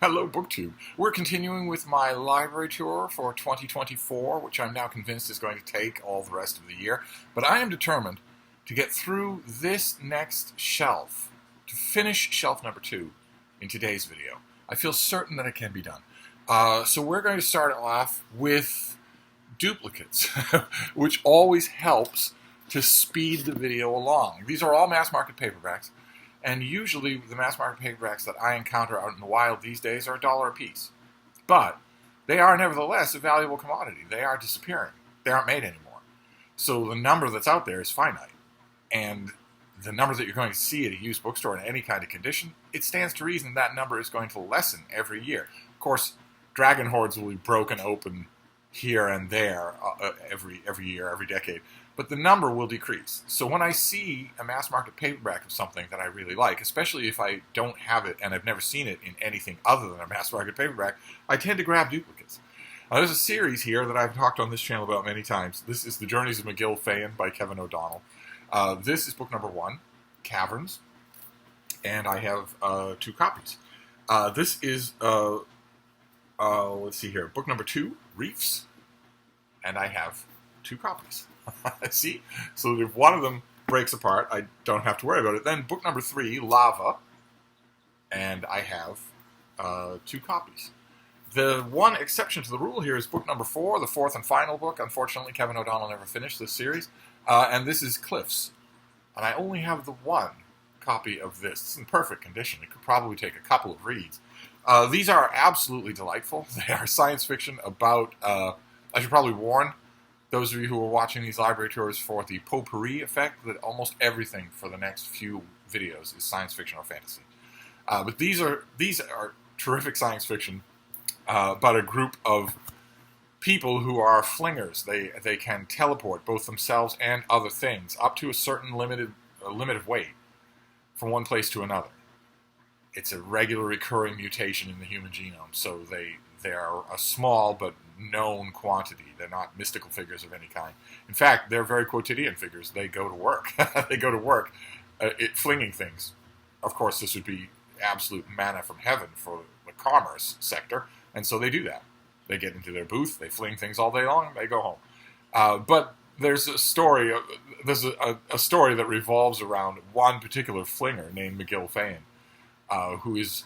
Hello, BookTube. We're continuing with my library tour for 2024, which I'm now convinced is going to take all the rest of the year. But I am determined to get through this next shelf, to finish shelf number 2 in today's video. I feel certain that it can be done. So we're going to start off with duplicates, which always helps to speed the video along. These are all mass market paperbacks. And usually the mass market paperbacks that I encounter out in the wild these days are $1 a piece. But they are nevertheless a valuable commodity. They are disappearing. They aren't made anymore. So the number that's out there is finite. And the number that you're going to see at a used bookstore in any kind of condition, it stands to reason that number is going to lessen every year. Of course, dragon hoards will be broken open here and there every year, every decade. But the number will decrease. So when I see a mass market paperback of something that I really like, especially if I don't have it and I've never seen it in anything other than a mass market paperback, I tend to grab duplicates. There's a series here that I've talked on this channel about many times. This is The Journeys of McGill Fayen by Kevin O'Donnell. This is book number 1, Caverns, and I have 2 copies. This is, let's see here, book number 2, Reefs, and I have 2 copies. See? So if one of them breaks apart, I don't have to worry about it. Then book number 3, Lava, and I have 2 copies. The one exception to the rule here is book number 4, the 4th and final book. Unfortunately, Kevin O'Donnell never finished this series. And this is Cliffs. And I only have the 1 copy of this. It's in perfect condition. It could probably take a couple of reads. These are absolutely delightful. They are science fiction about, I should probably warn those of you who are watching these library tours for the potpourri effect, that almost everything for the next few videos is science fiction or fantasy. But these are terrific science fiction about a group of people who are flingers. They can teleport both themselves and other things up to a certain limit of weight from one place to another. It's a regular recurring mutation in the human genome, so they are a small but known quantity. They're not mystical figures of any kind. In fact, they're very quotidian figures. They go to work. They go to work flinging things. Of course, this would be absolute manna from heaven for the commerce sector, and so they do that. They get into their booth, they fling things all day long, they go home. But there's a story. There's a story that revolves around one particular flinger named McGill Fayen, who is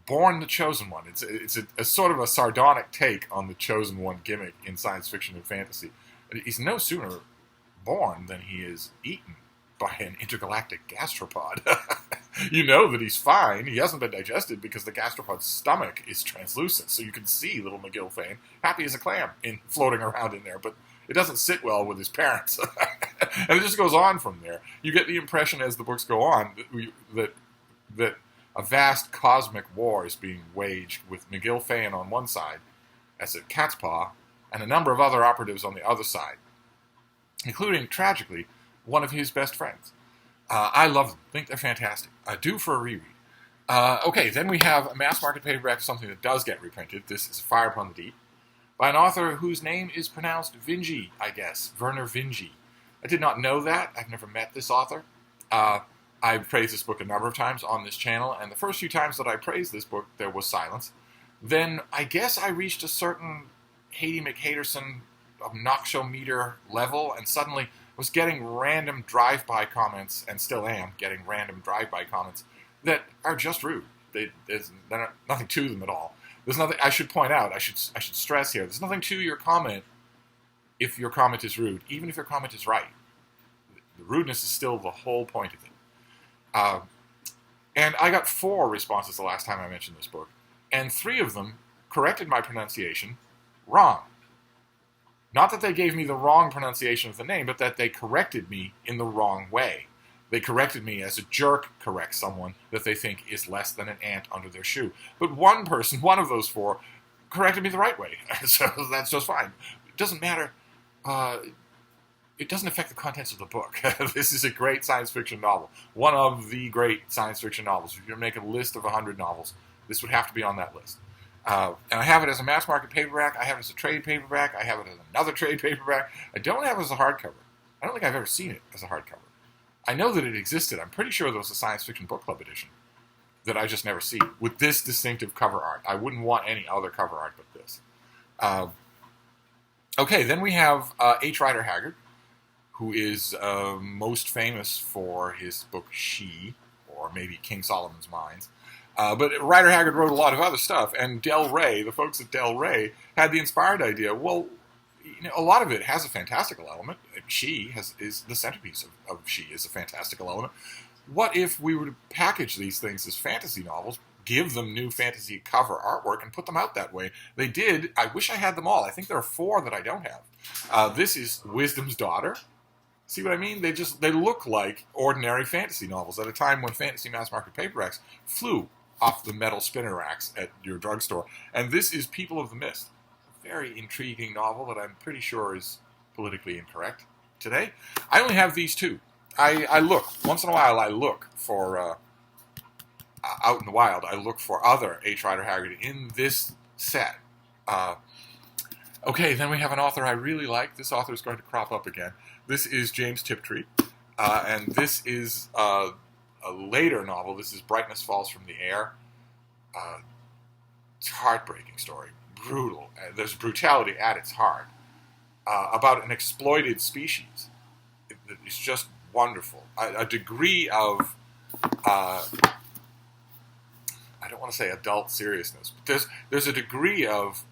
born the Chosen One. It's a sort of a sardonic take on the Chosen One gimmick in science fiction and fantasy. He's no sooner born than he is eaten by an intergalactic gastropod. You know that he's fine. He hasn't been digested because the gastropod's stomach is translucent, so you can see little McGill Fayen happy as a clam floating around in there, but it doesn't sit well with his parents. And it just goes on from there. You get the impression as the books go on that a vast cosmic war is being waged with McGill Fayen on one side, as a cat's paw, and a number of other operatives on the other side, including, tragically, one of his best friends. I love them. I think they're fantastic. Due for a reread. Okay, then we have a mass market paperback of something that does get reprinted. This is Fire Upon the Deep, by an author whose name is pronounced Vingi, I guess. Werner Vingi. I did not know that. I've never met this author. I've praised this book a number of times on this channel, and the first few times that I praised this book, there was silence. Then I guess I reached a certain Haiti McHaterson obnoxiometer level, and suddenly was getting random drive-by comments, and still am getting random drive-by comments, that are just rude. There's nothing to them at all. There's nothing, I should point out, I should stress here, there's nothing to your comment if your comment is rude, even if your comment is right. The rudeness is still the whole point of it. And I got 4 responses the last time I mentioned this book, and 3 of them corrected my pronunciation wrong. Not that they gave me the wrong pronunciation of the name, but that they corrected me in the wrong way. They corrected me as a jerk corrects someone that they think is less than an ant under their shoe. But one person, one of those 4, corrected me the right way, so that's just fine. It doesn't matter. It doesn't affect the contents of the book. This is a great science fiction novel. One of the great science fiction novels. If you're going to make a list of 100 novels, this would have to be on that list. And I have it as a mass market paperback. I have it as a trade paperback. I have it as another trade paperback. I don't have it as a hardcover. I don't think I've ever seen it as a hardcover. I know that it existed. I'm pretty sure there was a science fiction book club edition that I just never see with this distinctive cover art. I wouldn't want any other cover art but this. Okay, then we have H. Rider Haggard, who is most famous for his book She, or maybe King Solomon's Mines. But Rider Haggard wrote a lot of other stuff, and Del Rey, the folks at Del Rey, had the inspired idea, well, a lot of it has a fantastical element. She is the centerpiece of She is a fantastical element. What if we were to package these things as fantasy novels, give them new fantasy cover artwork, and put them out that way? They did. I wish I had them all. I think there are 4 that I don't have. This is Wisdom's Daughter. See what I mean? They look like ordinary fantasy novels at a time when fantasy mass market paperbacks flew off the metal spinner racks at your drugstore. And this is People of the Mist. A very intriguing novel that I'm pretty sure is politically incorrect today. I only have these 2. I look, once in a while I look for, out in the wild, I look for other H. Rider Haggard in this set. Okay, then we have an author I really like. This author is going to crop up again. This is James Tiptree, and this is a later novel. This is Brightness Falls from the Air. It's a heartbreaking story, brutal. There's brutality at its heart, about an exploited species. It's just wonderful. A degree of, I don't want to say adult seriousness, but there's a degree of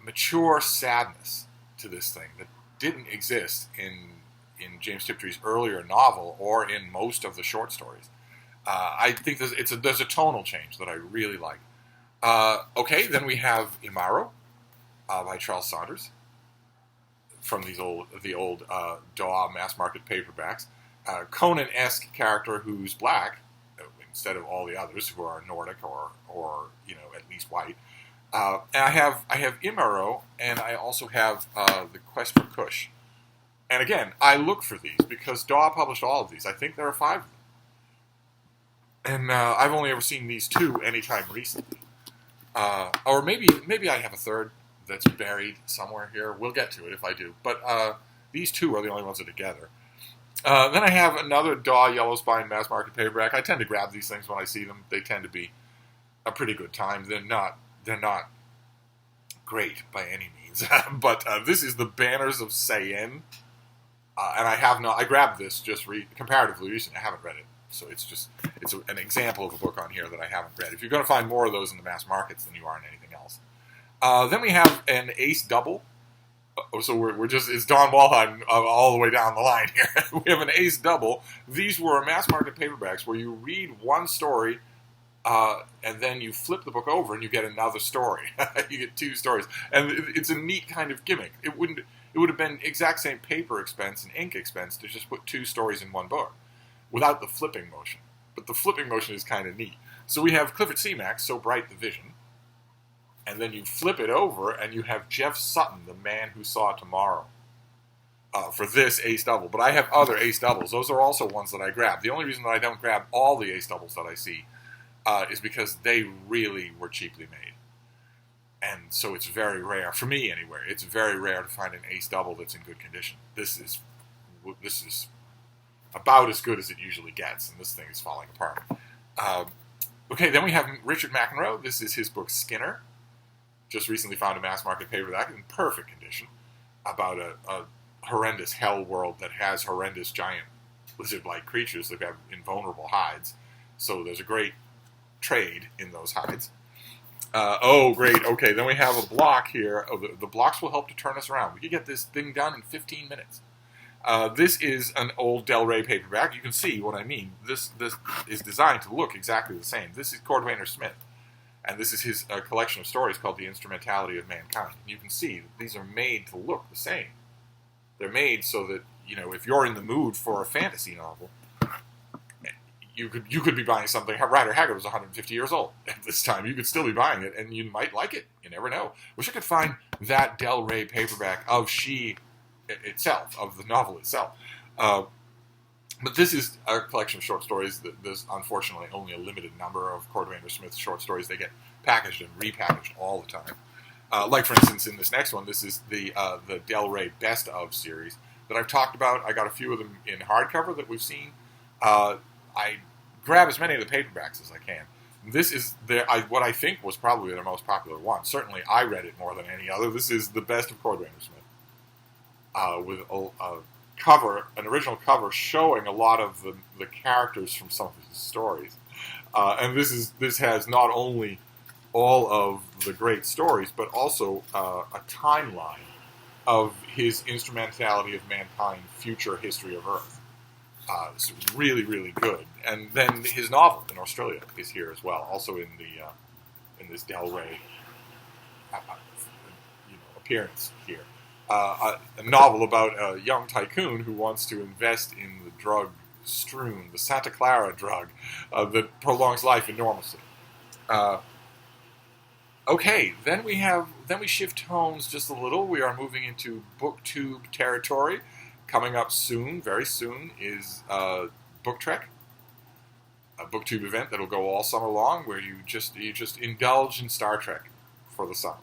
mature sadness to this thing that didn't exist in James Tiptree's earlier novel or in most of the short stories. I think there's a tonal change that I really like. Okay, then we have Imaro by Charles Saunders from the old Daw mass market paperbacks. Conan-esque character who's black instead of all the others who are Nordic or at least white. And I have Imaro, and I also have The Quest for Kush. And again, I look for these because Daw published all of these. I think there are 5 of them. And I've only ever seen these 2 anytime recently. Or maybe I have a third that's buried somewhere here. We'll get to it if I do. But these 2 are the only ones that are together. Then I have another Daw Yellow Spine mass market paperback. I tend to grab these things when I see them. They tend to be a pretty good time. They're not great by any means. But this is The Banners of Sayen. And I grabbed this just comparatively recently. I haven't read it. So it's an example of a book on here that I haven't read. If you're going to find more of those in the mass markets than you are in anything else. Then we have an ace double. So it's Don Walheim all the way down the line here. We have an ace double. These were mass market paperbacks where you read one story and then you flip the book over and you get another story. You get 2 stories. And it's a neat kind of gimmick. It would have been exact same paper expense and ink expense to just put 2 stories in one book without the flipping motion. But the flipping motion is kind of neat. So we have Clifford C. So Bright the Vision. And then you flip it over and you have Jeff Sutton, The Man Who Saw Tomorrow, for this ace double. But I have other ace doubles. Those are also ones that I grab. The only reason that I don't grab all the ace doubles that I see is because they really were cheaply made. And so it's very rare, for me anyway, it's very rare to find an ace double that's in good condition. This is about as good as it usually gets, and this thing is falling apart. Okay, then we have Richard McEnroe. This is his book Skinner. Just recently found a mass market paperback in perfect condition about a horrendous hell world that has horrendous giant lizard-like creatures that have invulnerable hides. So there's a great trade in those hides. Oh, great. Okay, then we have a block here. Oh, the blocks will help to turn us around. We can get this thing done in 15 minutes. This is an old Del Rey paperback. You can see what I mean. This is designed to look exactly the same. This is Cordwainer Smith. And this is his collection of stories called The Instrumentality of Mankind. And you can see that these are made to look the same. They're made so that, if you're in the mood for a fantasy novel, you could be buying something. Rider Haggard was 150 years old at this time. You could still be buying it, and you might like it. You never know. Wish I could find that Del Rey paperback of She itself, of the novel itself. But this is a collection of short stories. There's unfortunately only a limited number of Cordwainer Smith short stories. They get packaged and repackaged all the time. Like, for instance, in this next one, this is the Del Rey Best Of series that I've talked about. I got a few of them in hardcover that we've seen. I grab as many of the paperbacks as I can. This is what I think was probably their most popular one. Certainly, I read it more than any other. This is the best of Cordwainer Smith, with an original cover showing a lot of the characters from some of his stories. And this has not only all of the great stories, but also a timeline of his instrumentality of mankind, future history of Earth. It's really, really good. And then his novel in Australia is here as well, also in this Del Rey appearance here. A novel about a young tycoon who wants to invest in the drug Stroon, the Santa Clara drug that prolongs life enormously. Okay, then we shift tones just a little. We are moving into booktube territory. Coming up soon, very soon, is Book Trek, a booktube event that'll go all summer long, where you just indulge in Star Trek for the summer.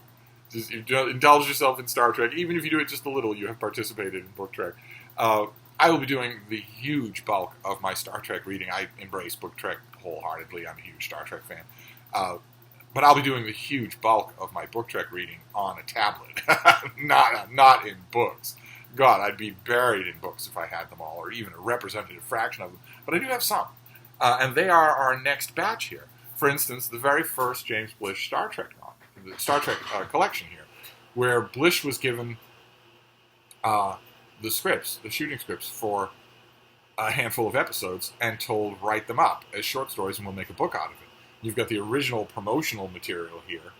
Just indulge yourself in Star Trek, even if you do it just a little. You have participated in Book Trek. I will be doing the huge bulk of my Star Trek reading. I embrace Book Trek wholeheartedly. I'm a huge Star Trek fan. But I'll be doing the huge bulk of my Book Trek reading on a tablet, not in books. God, I'd be buried in books if I had them all, or even a representative fraction of them. But I do have some. And they are our next batch here. For instance, the very first James Blish Star Trek novel, the Star Trek collection here, where Blish was given the shooting scripts for a handful of episodes, and told, write them up as short stories and we'll make a book out of it. You've got the original promotional material here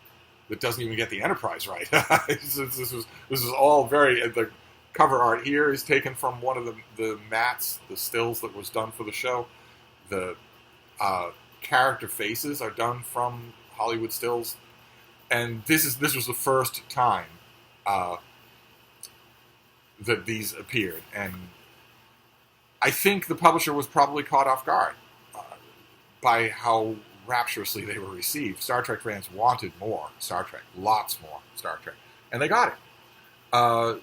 that doesn't even get the Enterprise right. This is all very... The cover art here is taken from one of the mats, the stills that was done for the show. The character faces are done from Hollywood stills. And this was the first time that these appeared. And I think the publisher was probably caught off guard by how rapturously they were received. Star Trek fans wanted more Star Trek, lots more Star Trek, and they got it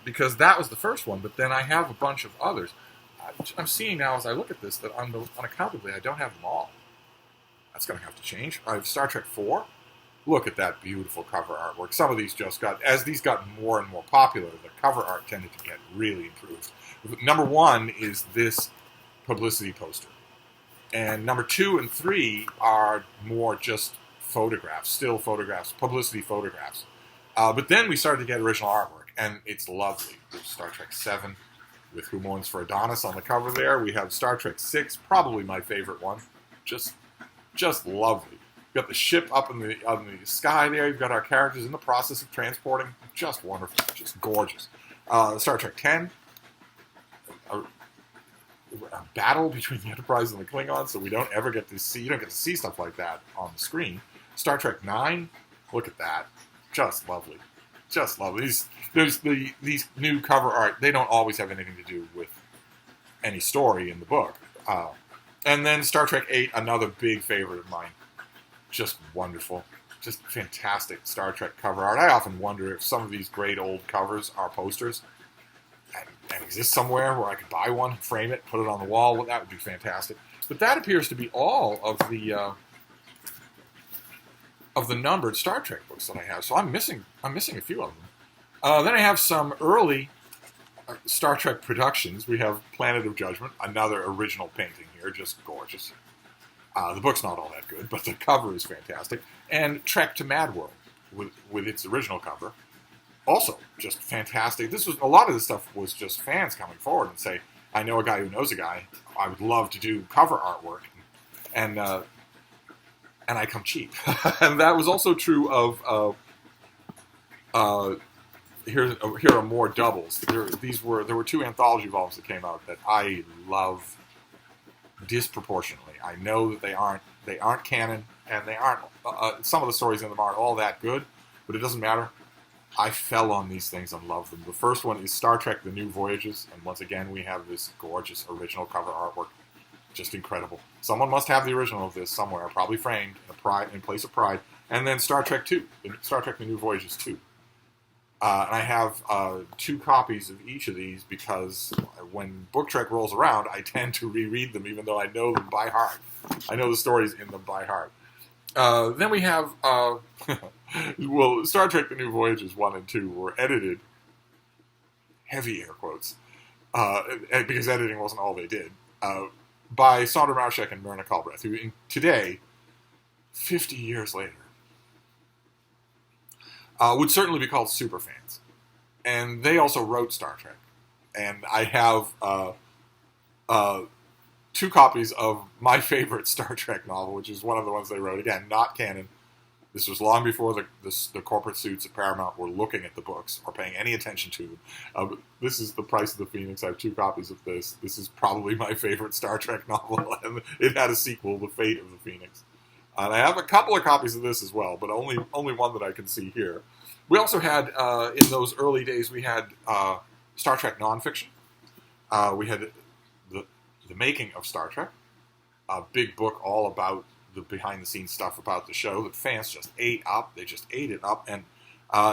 because that was the first one. But then I have a bunch of others. I'm seeing now as I look at this that unaccountably I don't have them all. That's going to have to change. I have Star Trek 4. Look at that beautiful cover artwork. Some of these as these got more and more popular, the cover art tended to get really improved. Number 1 is this publicity poster. And number 2 and 3 are more just photographs, still photographs, publicity photographs. But then we started to get original artwork, and it's lovely. There's Star Trek 7 with Who Mourns for Adonis on the cover there. We have Star Trek 6, probably my favorite one. Just lovely. You've got the ship up in the sky there. You've got our characters in the process of transporting. Just wonderful. Just gorgeous. Star Trek 10. A battle between the Enterprise and the Klingons, so we don't ever get to see. You don't get to see stuff like that on the screen. Star Trek 9. Look at that. Just lovely. Just lovely. These new cover art, they don't always have anything to do with any story in the book. And then Star Trek 8, another big favorite of mine. Just wonderful. Just fantastic Star Trek cover art. I often wonder if some of these great old covers are posters and exist somewhere where I could buy one, frame it, put it on the wall. Well, that would be fantastic. But that appears to be all of the numbered Star Trek books that I have. So I'm missing a few of them. Then I have some early Star Trek productions. We have Planet of Judgment, another original painting here, just gorgeous. The book's not all that good, but the cover is fantastic. And Trek to Mad World with its original cover. Also, just fantastic. A lot of this stuff was just fans coming forward and say, I know a guy who knows a guy. I would love to do cover artwork. And I come cheap. And that was also true of here are more doubles. There were 2 anthology volumes that came out that I love disproportionately. I know that they aren't canon, and they aren't. Some of the stories in them aren't all that good, but it doesn't matter. I fell on these things and loved them. The first one is Star Trek: The New Voyages, and once again we have this gorgeous original cover artwork, just incredible. Someone must have the original of this somewhere, probably framed in place of pride. And then Star Trek 2, Star Trek: The New Voyages 2. And I have 2 copies of each of these because when Book Trek rolls around, I tend to reread them even though I know them by heart. I know the stories in them by heart. Then we have, well, Star Trek The New Voyages 1 and 2 were edited, heavy air quotes, because editing wasn't all they did, by Sandra Marshak and Myrna Culbreth, who today, 50 years later, would certainly be called superfans. And they also wrote Star Trek. And I have 2 copies of my favorite Star Trek novel, which is one of the ones they wrote. Again, not canon. This was long before the corporate suits at Paramount were looking at the books or paying any attention to them. But this is The Price of the Phoenix. I have 2 copies of this. This is probably my favorite Star Trek novel, and it had a sequel, The Fate of the Phoenix. And I have a couple of copies of this as well, but only one that I can see here. We also had, in those early days, we had Star Trek nonfiction. We had the Making of Star Trek, a big book all about the behind-the-scenes stuff about the show that fans just ate up. They just ate it up. And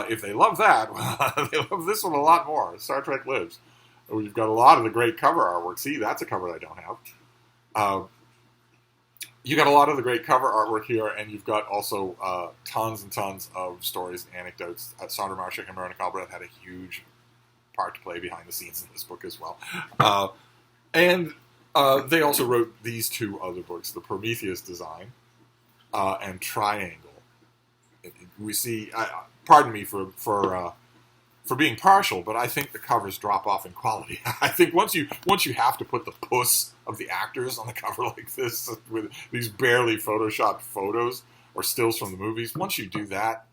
if they love that, well, they love this one a lot more. Star Trek Lives. We've got a lot of the great cover artwork. See, that's a cover I don't have. You got a lot of the great cover artwork here, and you've got also tons and tons of stories and anecdotes. Sandra Marshak and Myrna Culbreth had a huge part to play behind the scenes in this book as well. And they also wrote these 2 other books, The Prometheus Design and Triangle. We see, pardon me for being partial, but I think the covers drop off in quality. I think once you have to put the puss of the actors on the cover like this with these barely photoshopped photos or stills from the movies, once you do that,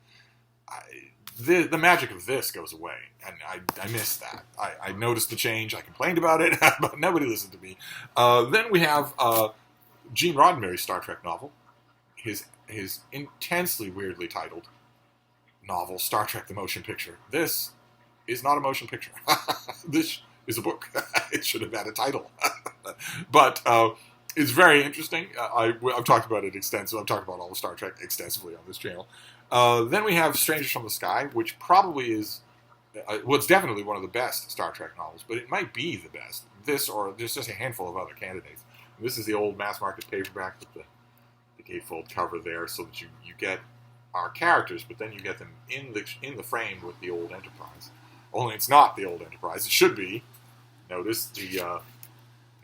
the magic of this goes away, and I miss that. I noticed the change. I complained about it, but nobody listened to me. Then we have Gene Roddenberry's Star Trek novel, his intensely weirdly titled novel, Star Trek the Motion Picture. This is not a motion picture. This is a book. It should have had a title. But it's very interesting. I've talked about it extensively. I've talked about all the Star Trek extensively on this channel. Then we have Strangers from the Sky, which probably is, it's definitely one of the best Star Trek novels, but it might be the best. This, or there's just a handful of other candidates. And this is the old mass market paperback with the gatefold cover there, so that you get our characters, but then you get them in the frame with the old Enterprise. Only it's not the old Enterprise. It should be. Notice the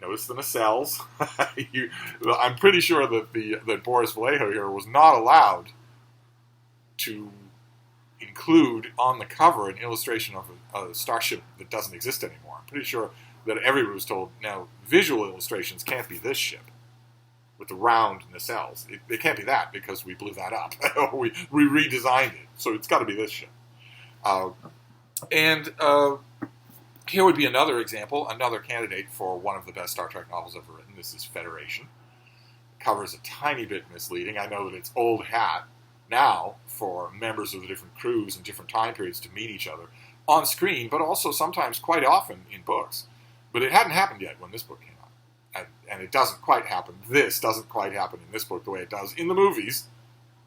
nacelles. I'm pretty sure that Boris Vallejo here was not allowed to include on the cover an illustration of a starship that doesn't exist anymore. I'm pretty sure that everyone was told, now, visual illustrations can't be this ship with the round nacelles. It can't be that because we blew that up. we redesigned it, so it's got to be this ship. Here would be another example, another candidate for one of the best Star Trek novels ever written. This is Federation. The cover is a tiny bit misleading. I know that it's old hat now for members of the different crews and different time periods to meet each other on screen, but also sometimes quite often in books. But it hadn't happened yet when this book came out. And it doesn't quite happen. This doesn't quite happen in this book the way it does in the movies,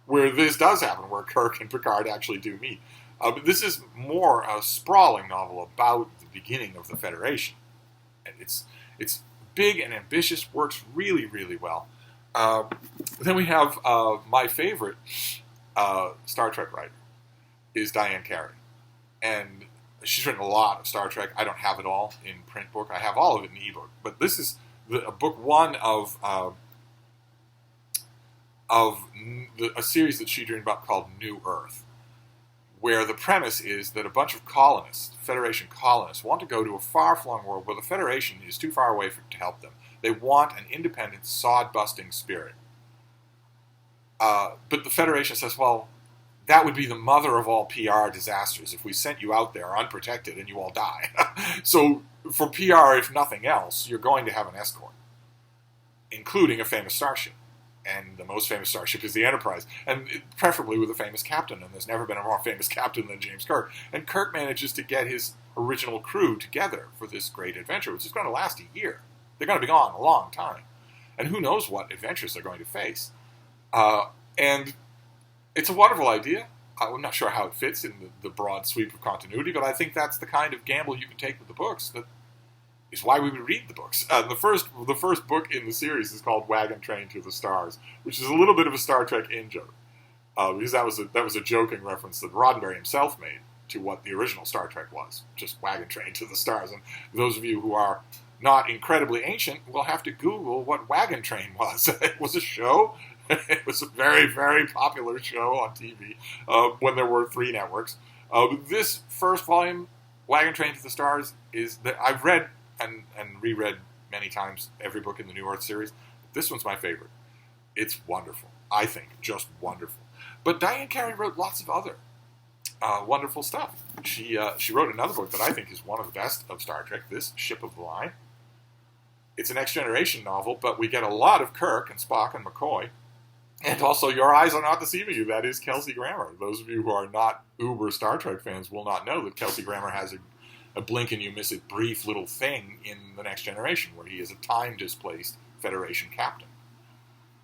where this does happen, where Kirk and Picard actually do meet. But this is more a sprawling novel about the beginning of the Federation. And it's big and ambitious, works really, really well. Then we have my favorite Star Trek writer is Diane Carey. And she's written a lot of Star Trek. I don't have it all in print book. I have all of it in ebook. But this is book 1 of a series that she dreamed about called New Earth, where the premise is that a bunch of colonists, Federation colonists, want to go to a far-flung world where the Federation is too far away to help them. They want an independent, sod-busting spirit. But the Federation says, well, that would be the mother of all PR disasters if we sent you out there unprotected and you all die. So for PR, if nothing else, you're going to have an escort, including a famous starship. And the most famous starship is the Enterprise, and preferably with a famous captain, and there's never been a more famous captain than James Kirk. And Kirk manages to get his original crew together for this great adventure, which is going to last a year. They're going to be gone a long time. And who knows what adventures they're going to face. And it's a wonderful idea. I'm not sure how it fits in the broad sweep of continuity, but I think that's the kind of gamble you can take with the books, that is why we would read the books. The first book in the series is called Wagon Train to the Stars, which is a little bit of a Star Trek in-joke, because that was a joking reference that Roddenberry himself made to what the original Star Trek was, just Wagon Train to the Stars. And those of you who are not incredibly ancient will have to Google what Wagon Train was. It was a show. It was a very, very popular show on TV when there were 3 networks. This first volume, Wagon Train to the Stars, is that I've read and reread many times every book in the New Earth series. This one's my favorite. It's wonderful. I think just wonderful. But Diane Carey wrote lots of other wonderful stuff. She wrote another book that I think is one of the best of Star Trek, this Ship of the Line. It's a Next Generation novel, but we get a lot of Kirk and Spock and McCoy. And also, Your Eyes Are Not Deceiving You. That is Kelsey Grammer. Those of you who are not uber Star Trek fans will not know that Kelsey Grammer has a blink and you miss it brief little thing in The Next Generation where he is a time-displaced Federation captain,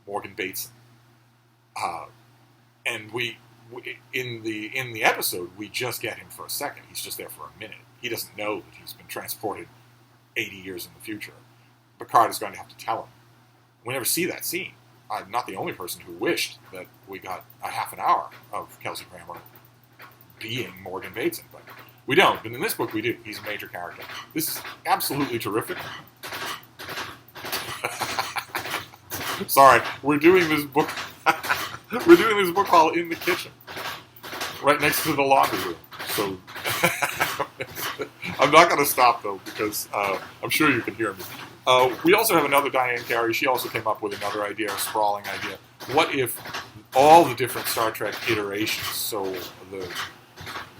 Morgan Bateson. And we in the episode, we just get him for a second. He's just there for a minute. He doesn't know that he's been transported 80 years in the future. Picard is going to have to tell him. We never see that scene. I'm not the only person who wished that we got a half an hour of Kelsey Grammer being Morgan Bateson, but we don't. But in this book, we do. He's a major character. This is absolutely terrific. Sorry, we're doing this book. We're doing this book haul in the kitchen, right next to the laundry room. So I'm not going to stop though because I'm sure you can hear me. We also have another Diane Carey. She also came up with another idea, a sprawling idea. What if all the different Star Trek iterations, so the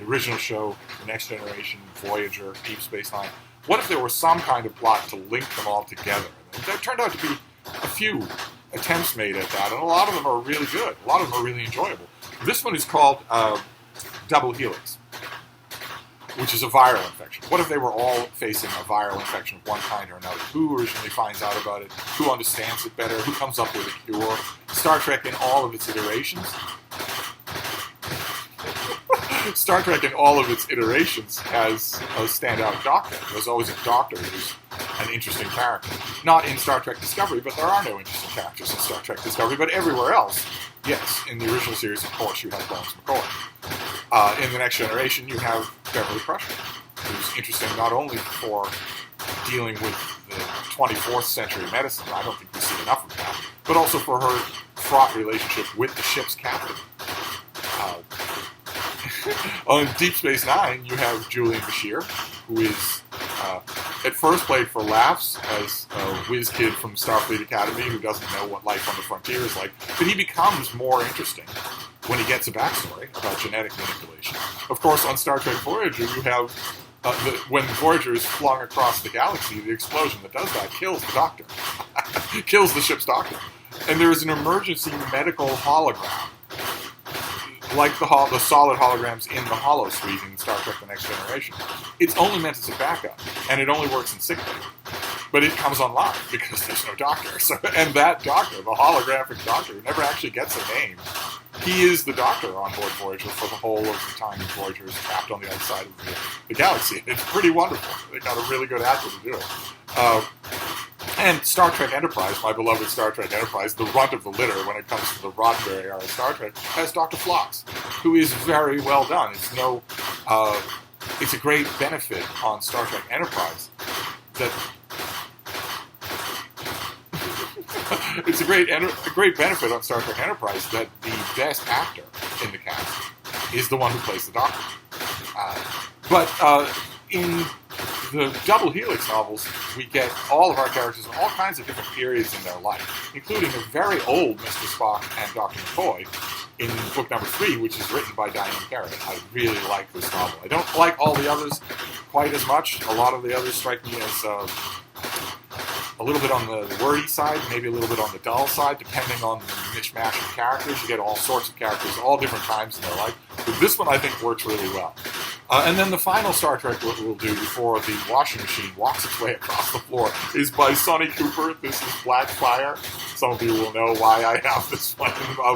original show, The Next Generation, Voyager, Deep Space Nine, what if there was some kind of plot to link them all together? And there turned out to be a few attempts made at that, and a lot of them are really good. A lot of them are really enjoyable. This one is called Double Helix, which is a viral infection. What if they were all facing a viral infection of one kind or another? Who originally finds out about it? Who understands it better? Who comes up with a cure? Star Trek in all of its iterations. Star Trek in all of its iterations has a standout doctor. There's always a doctor who's an interesting character. Not in Star Trek Discovery, but there are no interesting characters in Star Trek Discovery, but everywhere else, yes. In the original series, of course, you have Bones McCoy. In The Next Generation, you have Beverly Crusher, who's interesting not only for dealing with the 24th century medicine, I don't think we see enough of that, but also for her fraught relationship with the ship's captain. On Deep Space Nine, you have Julian Bashir, who is at first played for laughs as a whiz kid from Starfleet Academy who doesn't know what life on the frontier is like, but he becomes more interesting when he gets a backstory about genetic manipulation. Of course, on Star Trek Voyager, you have when Voyager is flung across the galaxy, the explosion that does that kills the doctor, kills the ship's doctor, and there is an emergency medical hologram. Like the solid holograms in the Holo Suite in Star Trek The Next Generation. It's only meant as a backup, and it only works in sick bay. But it comes online because there's no doctor. So, and that doctor, the holographic doctor, never actually gets a name. He is the doctor on board Voyager for the whole of the time that Voyager is trapped on the other side of the galaxy. It's pretty wonderful. They got a really good actor to do it. And Star Trek Enterprise, my beloved Star Trek Enterprise, the runt of the litter when it comes to the Roddenberry era of Star Trek, has Dr. Phlox, who is very well done. It's a great benefit on Star Trek Enterprise that it's a great benefit on Star Trek Enterprise that the best actor in the cast is the one who plays the Doctor. But in the Double Helix novels, we get all of our characters in all kinds of different periods in their life, including a very old Mr. Spock and Dr. McCoy in book number 3, which is written by Diane Carey. I really like this novel. I don't like all the others quite as much. A lot of the others strike me as a little bit on the wordy side, maybe a little bit on the dull side, depending on the mishmash of characters. You get all sorts of characters, all different times in their life. But this one, I think, works really well. And then the final Star Trek we'll do before the washing machine walks its way across the floor is by Sonny Cooper. This is Black Fire. some of you will know why I have this one.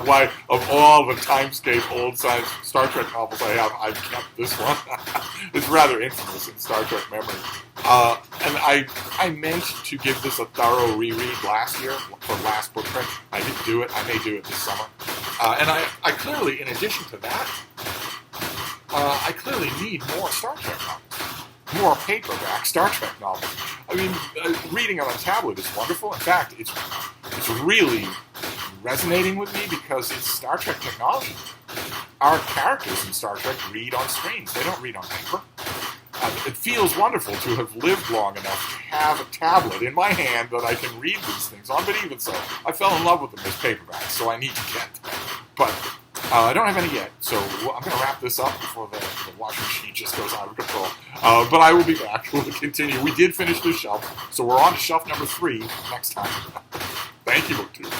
Why, of all the Timescape old science Star Trek novels I have, I've kept this one. It's rather infamous in Star Trek memory. And I meant to give this a thorough reread last year for last book print. I didn't do it. I may do it this summer. And I clearly, in addition to that, I clearly need more Star Trek novels. More paperback Star Trek novels. I mean, reading on a tablet is wonderful. In fact, it's really resonating with me because it's Star Trek technology. Our characters in Star Trek read on screens. They don't read on paper. It feels wonderful to have lived long enough to have a tablet in my hand that I can read these things on, but even so, I fell in love with them as paperbacks, so I need to get them. But I don't have any yet, so I'm going to wrap this up before the washing machine just goes out of control. But I will be back. We'll continue. We did finish this shelf, so we're on to shelf number 3 next time. Thank you, BookTube.